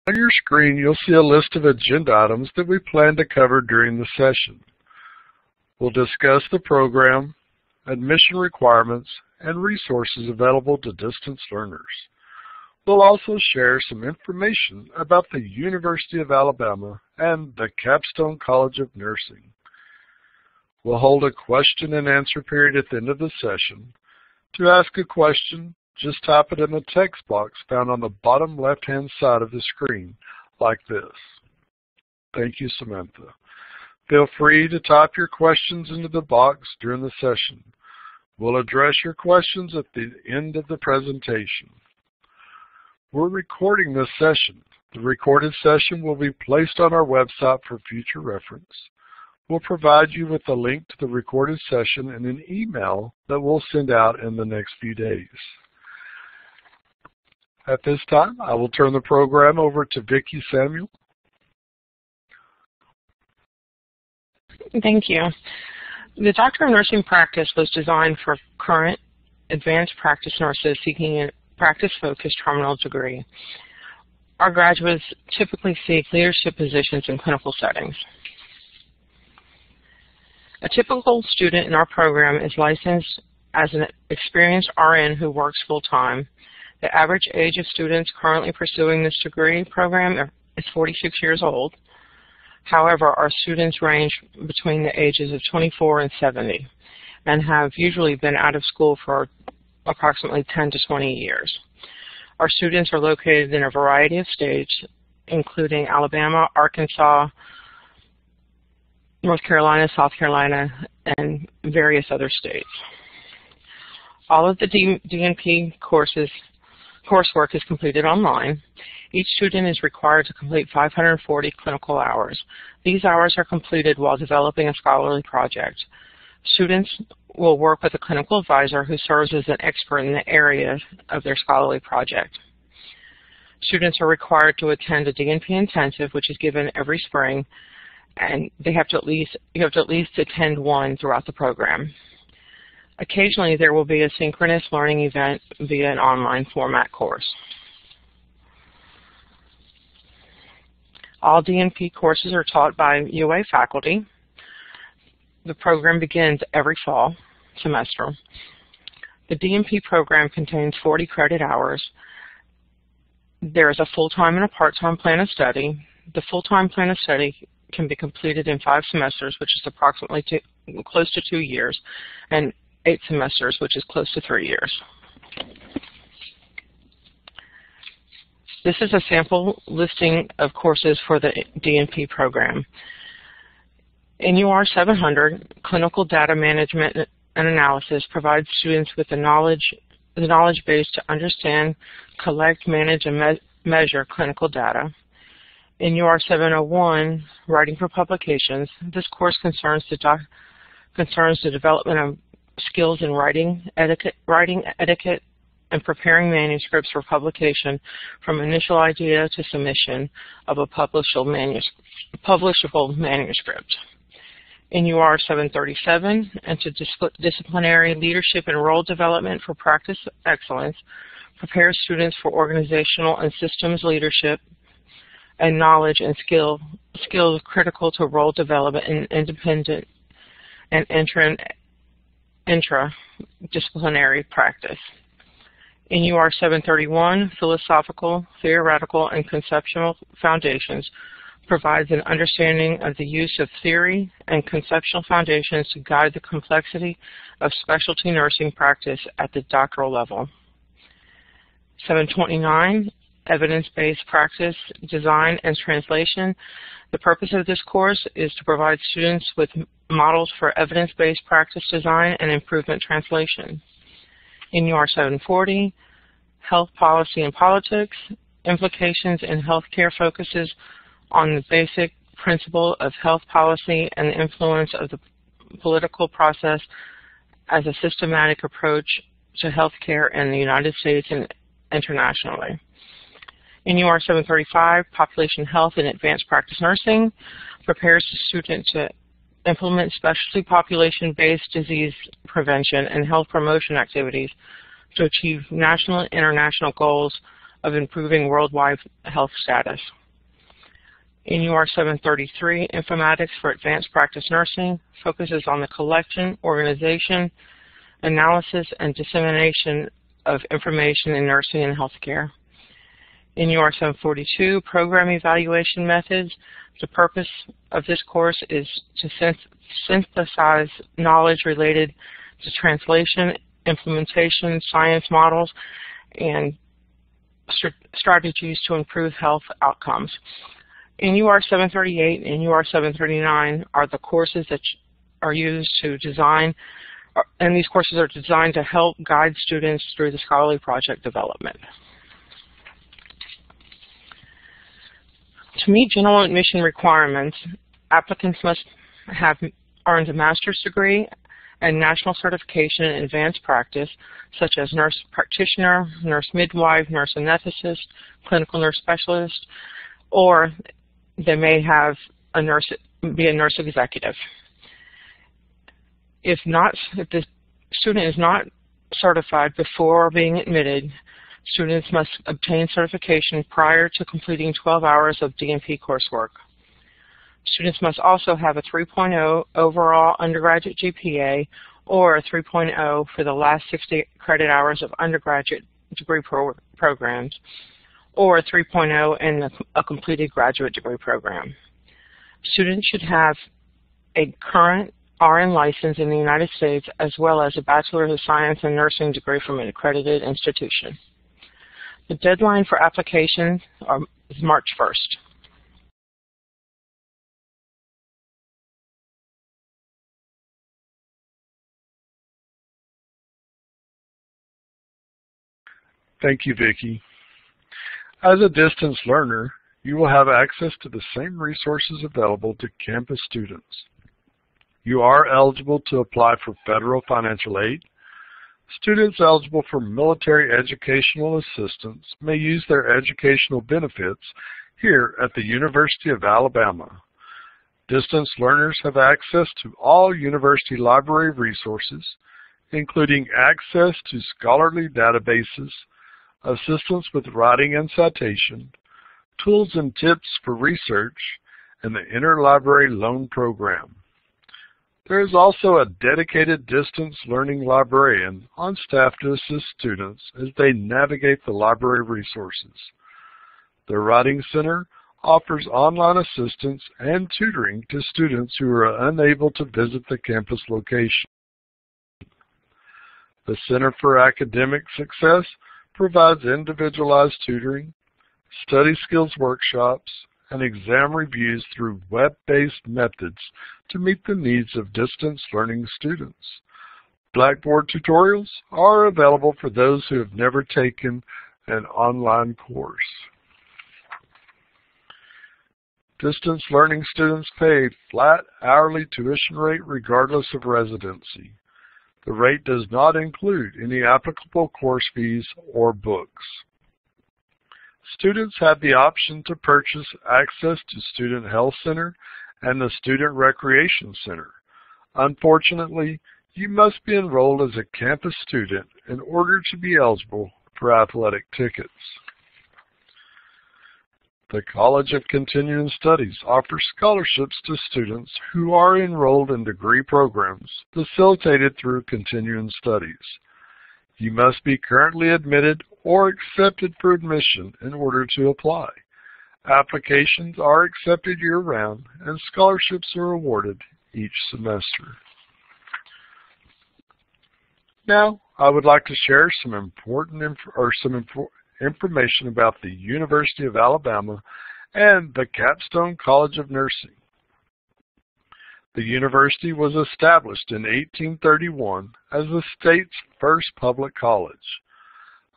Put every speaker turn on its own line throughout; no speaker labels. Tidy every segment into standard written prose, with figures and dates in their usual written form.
On your screen, you'll see a list of agenda items that we plan to cover during the session. We'll discuss the program, admission requirements, and resources available to distance learners. We'll also share some information about the University of Alabama and the Capstone College of Nursing. We'll hold a question and answer period at the end of the session. To ask a question, just type it in the text box found on the bottom left-hand side of the screen, like this. Thank you, Samantha. Feel free to type your questions into the box during the session. We'll address your questions at the end of the presentation. We're recording this session. The recorded session will be placed on our website for future reference. We'll provide you with a link to the recorded session in an email that we'll send out in the next few days. At this time, I will turn the program over to Vickie Samuel.
Thank you. The Doctor of Nursing practice was designed for current advanced practice nurses seeking a practice-focused terminal degree. Our graduates typically seek leadership positions in clinical settings. A typical student in our program is licensed as an experienced RN who works full-time. The average age of students currently pursuing this degree program is 46 years old. However, our students range between the ages of 24 and 70 and have usually been out of school for approximately 10 to 20 years. Our students are located in a variety of states, including Alabama, Arkansas, North Carolina, South Carolina, and various other states. All of the DNP coursework is completed online. Each student is required to complete 540 clinical hours. These hours are completed while developing a scholarly project. Students will work with a clinical advisor who serves as an expert in the area of their scholarly project. Students are required to attend a DNP intensive, which is given every spring, and you have to at least attend one throughout the program. Occasionally, there will be a synchronous learning event via an online format course. All DNP courses are taught by UA faculty. The program begins every fall semester. The DNP program contains 40 credit hours. There is a full-time and a part-time plan of study. The full-time plan of study can be completed in 5 semesters, which is approximately close to 2 years, and 8 semesters, which is close to 3 years. This is a sample listing of courses for the DNP program. NUR 700, Clinical Data Management and Analysis, provides students with the knowledge base to understand, collect, manage, and measure clinical data. NUR 701, Writing for Publications, this course concerns the development of skills in writing etiquette, and preparing manuscripts for publication from initial idea to submission of a publishable manuscript. NUR 737, Interdisciplinary Leadership and Role Development for Practice Excellence, prepares students for organizational and systems leadership and knowledge and skills critical to role development in independent and intradisciplinary practice. NUR 731, Philosophical, Theoretical, and Conceptual Foundations, provides an understanding of the use of theory and conceptual foundations to guide the complexity of specialty nursing practice at the doctoral level. 729, Evidence-Based Practice, Design, and Translation. The purpose of this course is to provide students with models for evidence-based practice design and improvement translation. NUR 740, Health Policy and Politics, Implications in Healthcare, focuses on the basic principle of health policy and the influence of the political process as a systematic approach to healthcare in the United States and internationally. NUR 735, Population Health in Advanced Practice Nursing, prepares the student to implement specialty population-based disease prevention and health promotion activities to achieve national and international goals of improving worldwide health status. In UR 733, Informatics for Advanced Practice Nursing focuses on the collection, organization, analysis, and dissemination of information in nursing and healthcare. In UR 742, Program Evaluation Methods, the purpose of this course is to synthesize knowledge related to translation, implementation, science models, and strategies to improve health outcomes. In UR 738 and UR 739 are the courses that are used to design, and these courses are designed to help guide students through the scholarly project development. To meet general admission requirements, applicants must have earned a master's degree and national certification in advanced practice, such as nurse practitioner, nurse midwife, nurse anesthetist, clinical nurse specialist, or they may have be a nurse executive. If the student is not certified before being admitted, students must obtain certification prior to completing 12 hours of DNP coursework. Students must also have a 3.0 overall undergraduate GPA or a 3.0 for the last 60 credit hours of undergraduate degree programs, or a 3.0 in a completed graduate degree program. Students should have a current RN license in the United States as well as a Bachelor of Science in Nursing degree from an accredited institution. The deadline for applications is March 1st.
Thank you, Vickie. As a distance learner, you will have access to the same resources available to campus students. You are eligible to apply for federal financial aid. Students eligible for military educational assistance may use their educational benefits here at the University of Alabama. Distance learners have access to all university library resources, including access to scholarly databases, assistance with writing and citation, tools and tips for research, and the Interlibrary Loan Program. There is also a dedicated distance learning librarian on staff to assist students as they navigate the library resources. The Writing Center offers online assistance and tutoring to students who are unable to visit the campus location. The Center for Academic Success provides individualized tutoring, study skills workshops, and exam reviews through web-based methods to meet the needs of distance learning students. Blackboard tutorials are available for those who have never taken an online course. Distance learning students pay a flat hourly tuition rate regardless of residency. The rate does not include any applicable course fees or books. Students have the option to purchase access to Student Health Center and the Student Recreation Center. Unfortunately, you must be enrolled as a campus student in order to be eligible for athletic tickets. The College of Continuing Studies offers scholarships to students who are enrolled in degree programs facilitated through continuing studies. You must be currently admitted or accepted for admission in order to apply. Applications are accepted year-round, and scholarships are awarded each semester. Now, I would like to share some important information about the University of Alabama and the Capstone College of Nursing. The university was established in 1831 as the state's first public college.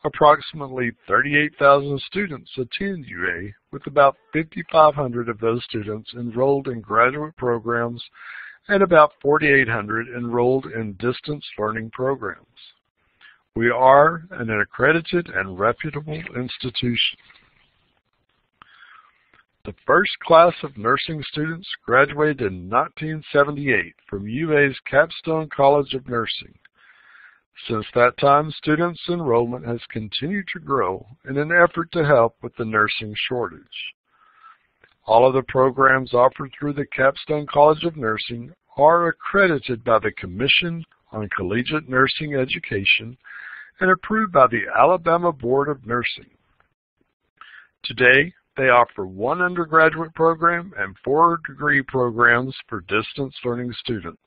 Approximately 38,000 students attend UA, with about 5,500 of those students enrolled in graduate programs and about 4,800 enrolled in distance learning programs. We are an accredited and reputable institution. The first class of nursing students graduated in 1978 from UA's Capstone College of Nursing. Since that time, students' enrollment has continued to grow in an effort to help with the nursing shortage. All of the programs offered through the Capstone College of Nursing are accredited by the Commission on Collegiate Nursing Education and approved by the Alabama Board of Nursing. Today, they offer 1 undergraduate program and 4 degree programs for distance learning students.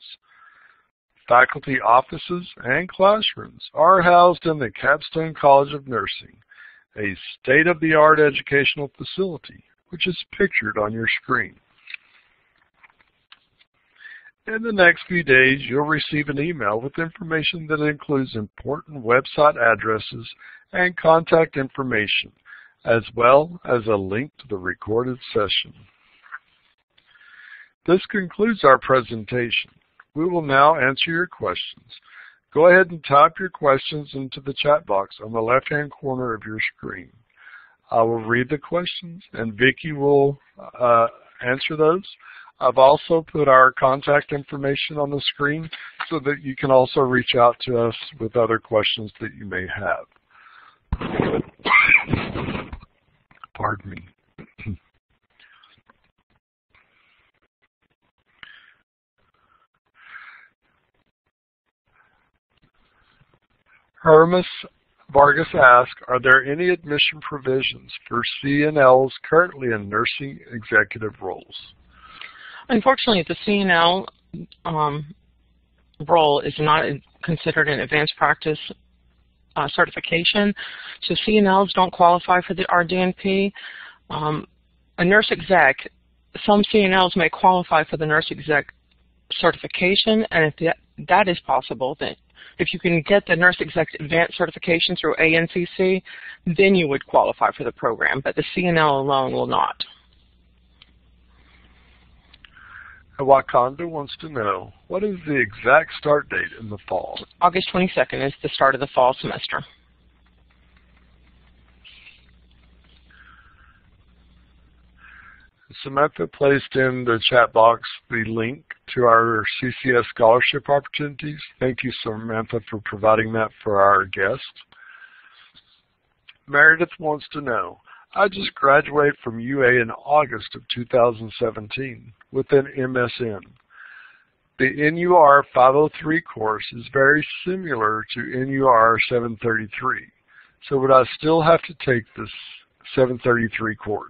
Faculty offices and classrooms are housed in the Capstone College of Nursing, a state-of-the-art educational facility, which is pictured on your screen. In the next few days, you'll receive an email with information that includes important website addresses and contact information, as well as a link to the recorded session. This concludes our presentation. We will now answer your questions. Go ahead and type your questions into the chat box on the left-hand corner of your screen. I will read the questions and Vickie will answer those. I've also put our contact information on the screen so that you can also reach out to us with other questions that you may have. Pardon me. Hermes Vargas asks, are there any admission provisions for CNLs currently in nursing executive roles?
Unfortunately, the CNL role is not considered an advanced practice certification, so CNLs don't qualify for the RDNP. A nurse exec, some CNLs may qualify for the nurse exec certification, and if that is possible, then if you can get the nurse exec advanced certification through ANCC, then you would qualify for the program, but the CNL alone will not.
Wakanda wants to know, what is the exact start date in the fall?
August 22nd is the start of the fall semester.
Samantha placed in the chat box the link to our CCS scholarship opportunities. Thank you, Samantha, for providing that for our guest. Meredith wants to know, I just graduated from UA in August of 2017 with an MSN. The NUR 503 course is very similar to NUR 733. So would I still have to take this 733 course?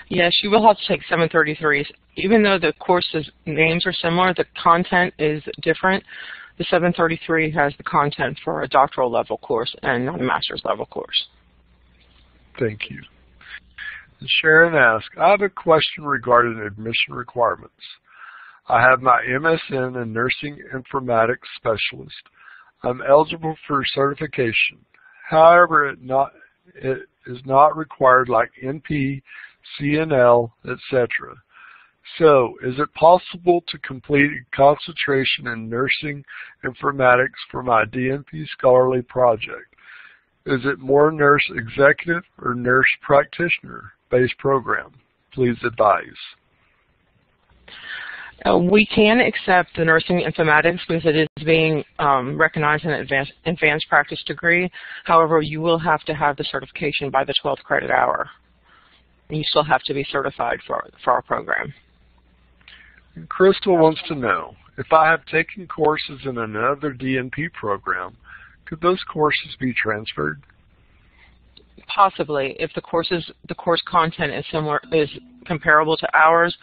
Yes, you will have to take 733. Even though the courses names are similar, the content is different. The 733 has the content for a doctoral level course and not a master's level course.
Thank you. And Sharon asks, I have a question regarding admission requirements. I have my MSN in Nursing Informatics Specialist. I'm eligible for certification. However, it is not required like NP, CNL, etc. So, is it possible to complete a concentration in Nursing Informatics for my DNP scholarly project? Is it more nurse executive or nurse practitioner based program? Please advise.
We can accept the nursing informatics because it is being recognized in an advanced practice degree. However, you will have to have the certification by the 12th credit hour. You still have to be certified for our program.
And Crystal wants to know, if I have taken courses in another DNP program, could those courses be transferred?
Possibly. If the course content is comparable to ours,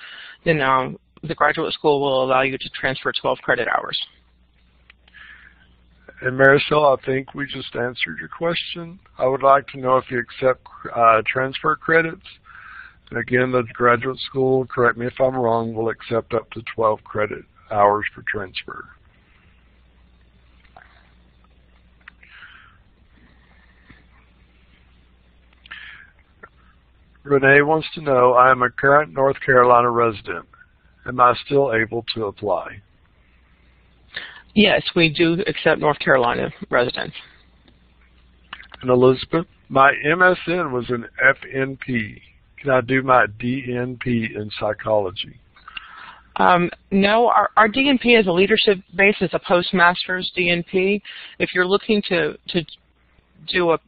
then the graduate school will allow you to transfer 12 credit hours.
And Marisol, I think we just answered your question. I would like to know if you accept transfer credits. And again, the graduate school, correct me if I'm wrong, will accept up to 12 credit hours for transfer. Renee wants to know, I am a current North Carolina resident. Am I still able to apply?
Yes, we do accept North Carolina residents.
And Elizabeth, my MSN was in FNP. Can I do my DNP in psychology?
No, our DNP as a leadership base is a postmaster's DNP. If you're looking to do a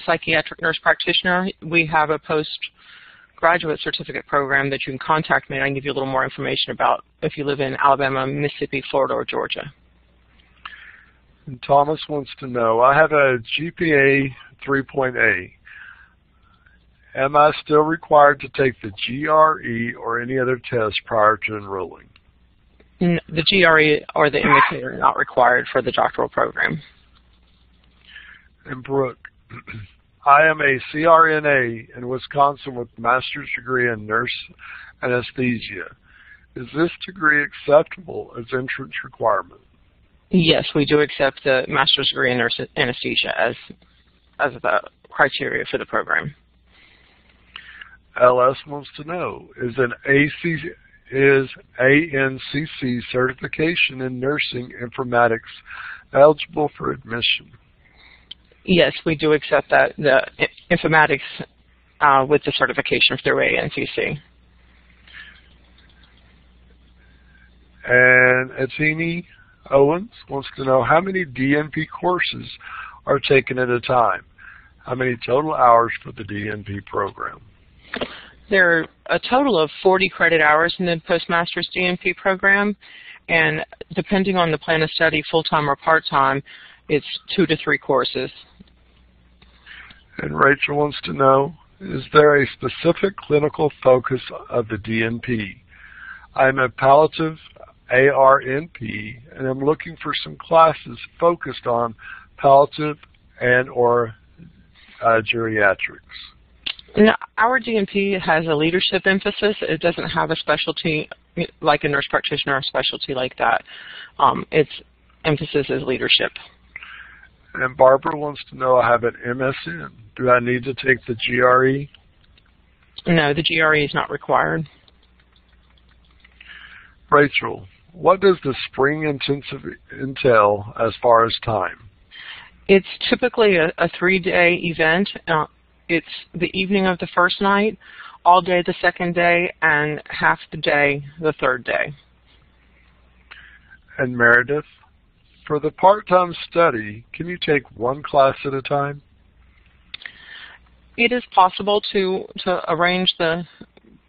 psychiatric nurse practitioner, we have a postgraduate certificate program that you can contact me and I can give you a little more information about if you live in Alabama, Mississippi, Florida, or Georgia.
And Thomas wants to know, I have a GPA 3.8. Am I still required to take the GRE or any other test prior to enrolling?
The GRE or the MSA are not required for the doctoral program.
And Brooke, I am a CRNA in Wisconsin with master's degree in nurse anesthesia. Is this degree acceptable as entrance requirement?
Yes, we do accept the master's degree in nurse anesthesia as the criteria for the program.
LS wants to know, is ANCC certification in nursing informatics eligible for admission?
Yes, we do accept that, the informatics with the certification through ANCC.
And Etienne Owens wants to know, how many DNP courses are taken at a time? How many total hours for the DNP program?
There are a total of 40 credit hours in the Postmaster's DNP program, and depending on the plan of study, full-time or part-time, it's 2 to 3 courses.
And Rachel wants to know, is there a specific clinical focus of the DNP? I'm a palliative ARNP, and I'm looking for some classes focused on palliative and or geriatrics.
No, our DNP has a leadership emphasis. It doesn't have a specialty like a nurse practitioner, a specialty like that. Its emphasis is leadership.
And Barbara wants to know, I have an MSN. Do I need to take the GRE?
No, the GRE is not required.
Rachel, what does the spring intensive entail as far as time?
It's typically a 3-day event. It's the evening of the first night, all day the second day, and half the day the third day.
And Meredith, for the part-time study, can you take one class at a time?
It is possible to arrange the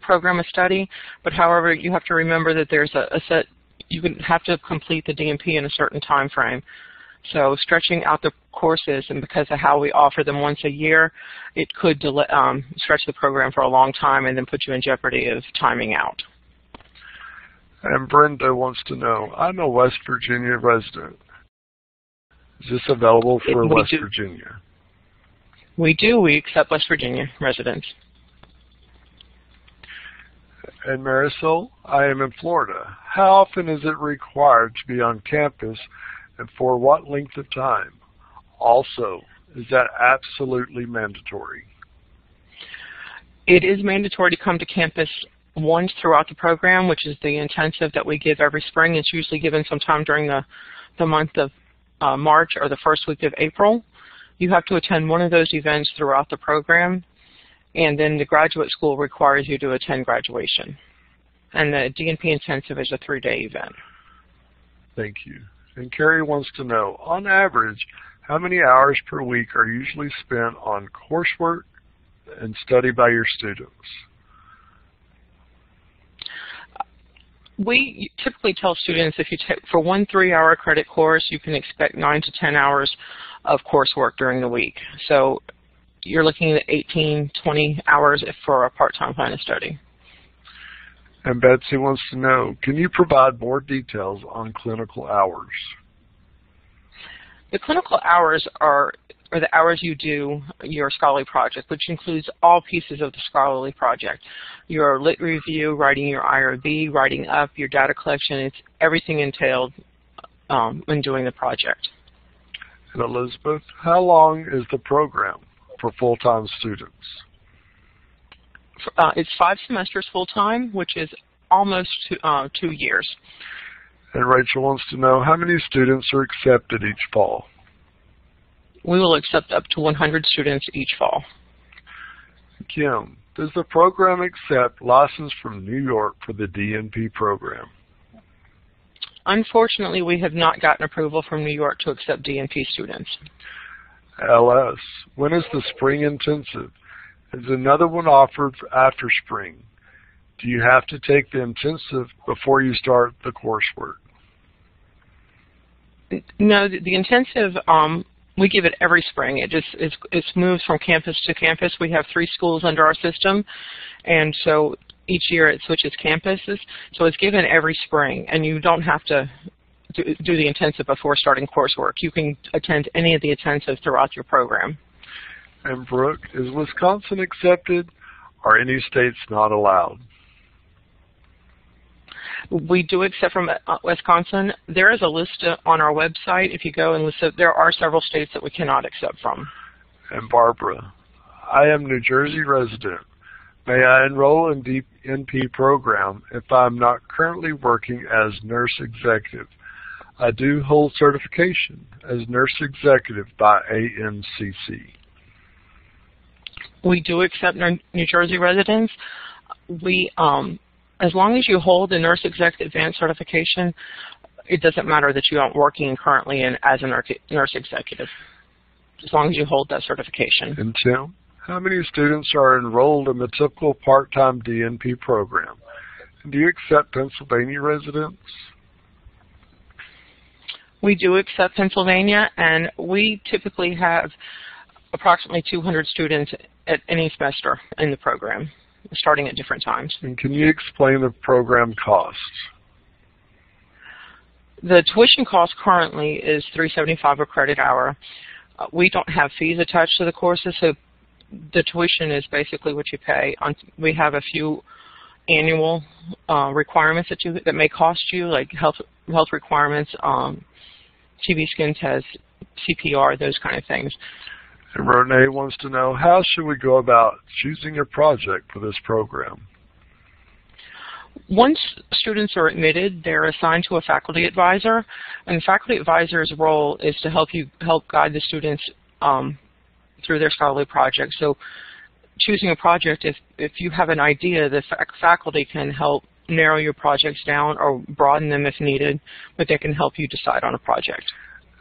program of study, but however, you have to remember that there's a set, you have to complete the DNP in a certain time frame. So stretching out the courses, and because of how we offer them once a year, it could stretch the program for a long time and then put you in jeopardy of timing out.
And Brenda wants to know, I'm a West Virginia resident. Is this available for West Virginia?
We do. We accept West Virginia residents.
And Marisol, I am in Florida. How often is it required to be on campus, and for what length of time? Also, is that absolutely mandatory?
It is mandatory to come to campus once throughout the program, which is the intensive that we give every spring. It's usually given sometime during the month of March or the first week of April. You have to attend one of those events throughout the program, and then the graduate school requires you to attend graduation. And the DNP intensive is a 3-day event.
Thank you. And Carrie wants to know, on average, how many hours per week are usually spent on coursework and study by your students?
We typically tell students if you take for one 3-hour credit course, you can expect 9 to 10 hours of coursework during the week. So you're looking at 18, 20 hours for a part-time plan of study.
And Betsy wants to know, can you provide more details on clinical hours?
The clinical hours are the hours you do your scholarly project, which includes all pieces of the scholarly project. Your lit review, writing your IRB, writing up your data collection, it's everything entailed in doing the project.
And Elizabeth, how long is the program for full-time students?
It's 5 semesters full-time, which is almost 2 years.
And Rachel wants to know, how many students are accepted each fall?
We will accept up to 100 students each fall.
Kim, Does the program accept license from New York for the DNP program?
Unfortunately, we have not gotten approval from New York to accept DNP students.
LS, when is the spring intensive? Is another one offered after spring? Do you have to take the intensive before you start the coursework?
No, the intensive, we give it every spring. It moves from campus to campus. We have 3 schools under our system, and so each year it switches campuses. So it's given every spring, and you don't have to do the intensive before starting coursework. You can attend any of the intensives throughout your program.
And Brooke, is Wisconsin accepted? Are any states not allowed?
We do accept from Wisconsin. There is a list on our website. If you go and list it, there are several states that we cannot accept from.
And Barbara, I am New Jersey resident. May I enroll in the DNP program if I'm not currently working as nurse executive? I do hold certification as nurse executive by ANCC.
We do accept New Jersey residents. As long as you hold the Nurse Executive Advanced Certification, it doesn't matter that you aren't working currently as a nurse executive, as long as you hold that certification.
And Tim, how many students are enrolled in the typical part-time DNP program? And do you accept Pennsylvania residents?
We do accept Pennsylvania, and we typically have approximately 200 students at any semester in the program, starting at different times.
And can you explain the program costs?
The tuition cost currently is $375 a credit hour. We don't have fees attached to the courses, so the tuition is basically what you pay. We have a few annual requirements that may cost you, like health requirements, TB skin tests, CPR, those kind of things.
And Renee wants to know, how should we go about choosing a project for this program?
Once students are admitted, they're assigned to a faculty advisor, and the faculty advisor's role is to help guide the students through their scholarly project. So choosing a project, if you have an idea, the faculty can help narrow your projects down or broaden them if needed, but they can help you decide on a project.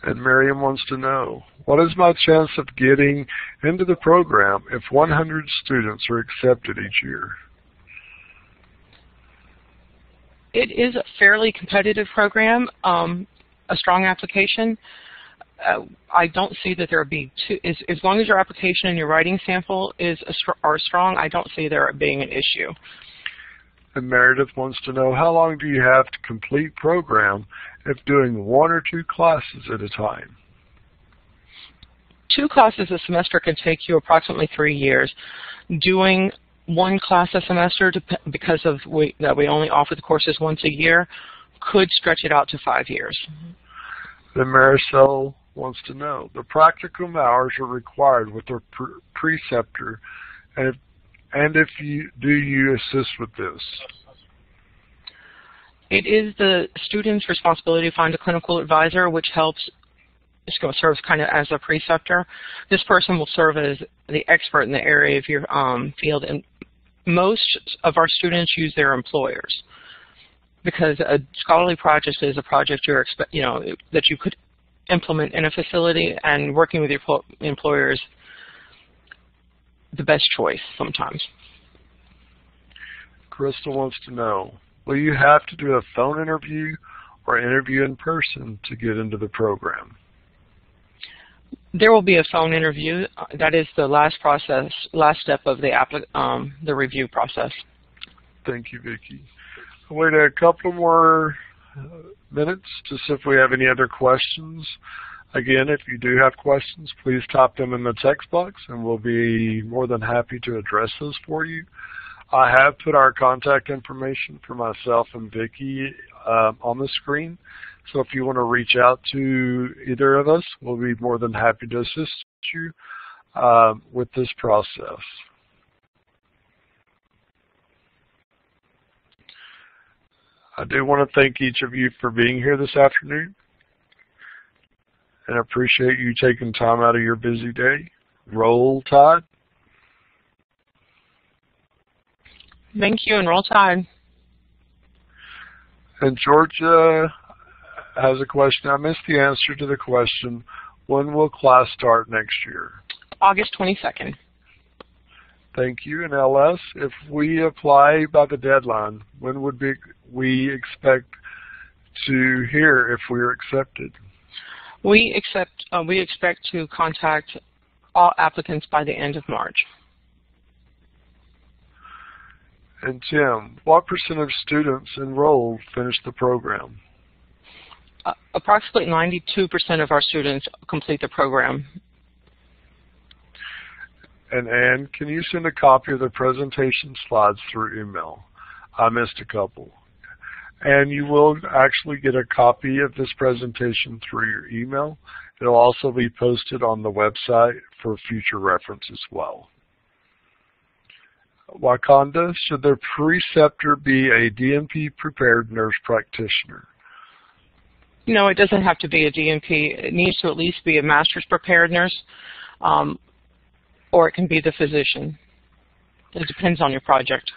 And Miriam wants to know, what is my chance of getting into the program if 100 students are accepted each year?
It is a fairly competitive program, a strong application. I don't see that there would be as long as your application and your writing sample are strong, I don't see there being an issue.
And Meredith wants to know, how long do you have to complete program if doing 1 or 2 classes at a time?
2 classes a semester can take you approximately 3 years. Doing 1 class a semester, because of that we only offer the courses once a year, could stretch it out to 5 years.
Then Maricel wants to know, the practicum hours are required with their preceptor, and if you assist with this? It
is the student's responsibility to find a clinical advisor, which serves kind of as a preceptor. This person will serve as the expert in the area of your field, and most of our students use their employers, because a scholarly project is a project that you could implement in a facility, and working with your employer is the best choice sometimes.
Crystal wants to know, will you have to do a phone interview or interview in person to get into the program?
There will be a phone interview. That is the last step of the review process.
Thank you, Vicki. I'll wait a couple more minutes to see if we have any other questions. Again, if you do have questions, please type them in the text box, and we'll be more than happy to address those for you. I have put our contact information for myself and Vicki on the screen, so if you want to reach out to either of us, we'll be more than happy to assist you with this process. I do want to thank each of you for being here this afternoon, and I appreciate you taking time out of your busy day. Roll Tide.
Thank you, and roll tide.
And Georgia has a question. I missed the answer to the question. When will class start next year?
August 22nd.
Thank you. And LS, if we apply by the deadline, when would we expect to hear if we are accepted?
We expect to contact all applicants by the end of March.
And Tim, what % of students enrolled finish the program?
Approximately 92% of our students complete the program.
And Ann, can you send a copy of the presentation slides through email? I missed a couple. And you will actually get a copy of this presentation through your email. It'll also be posted on the website for future reference as well. Wakanda, should their preceptor be a DNP prepared nurse practitioner?
No, it doesn't have to be a DNP. It needs to at least be a master's prepared nurse, or it can be the physician. It depends on your project.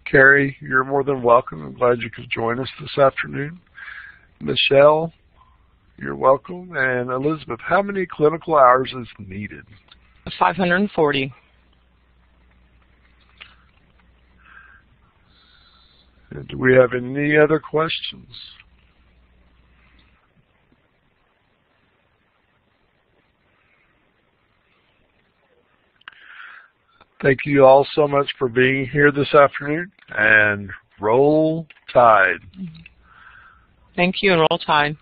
Carrie, you're more than welcome. I'm glad you could join us this afternoon. Michelle, you're welcome. And Elizabeth, how many clinical hours is needed?
540.
And do we have any other questions? Thank you all so much for being here this afternoon, and roll tide.
Thank you, and roll tide.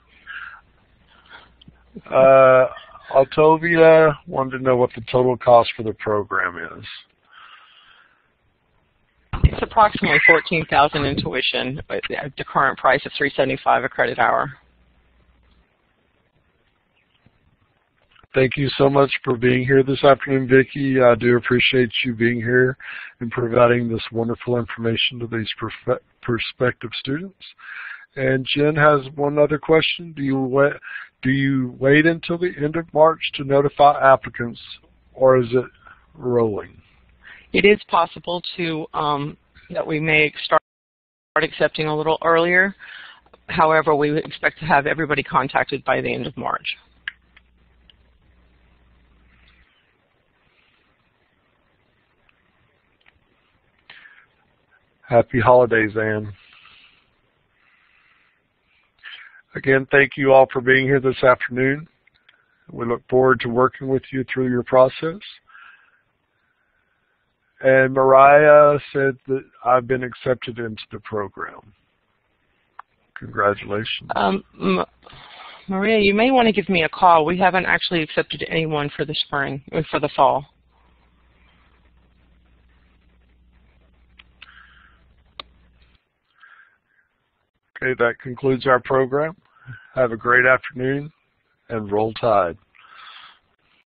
Altovia wanted to know what the total cost for the program is.
It's approximately $14,000 in tuition, at the current price of $375 a credit hour.
Thank you so much for being here this afternoon, Vickie. I do appreciate you being here and providing this wonderful information to these prospective students. And Jen has one other question. Do you wait until the end of March to notify applicants, or is it rolling?
It is possible to that we may start accepting a little earlier. However, we would expect to have everybody contacted by the end of March.
Happy holidays, Ann. Again, thank you all for being here this afternoon. We look forward to working with you through your process. And Mariah said that I've been accepted into the program. Congratulations.
Maria, you may want to give me a call. We haven't actually accepted anyone for the spring, or for the fall.
Okay, that concludes our program. Have a great afternoon, and roll tide.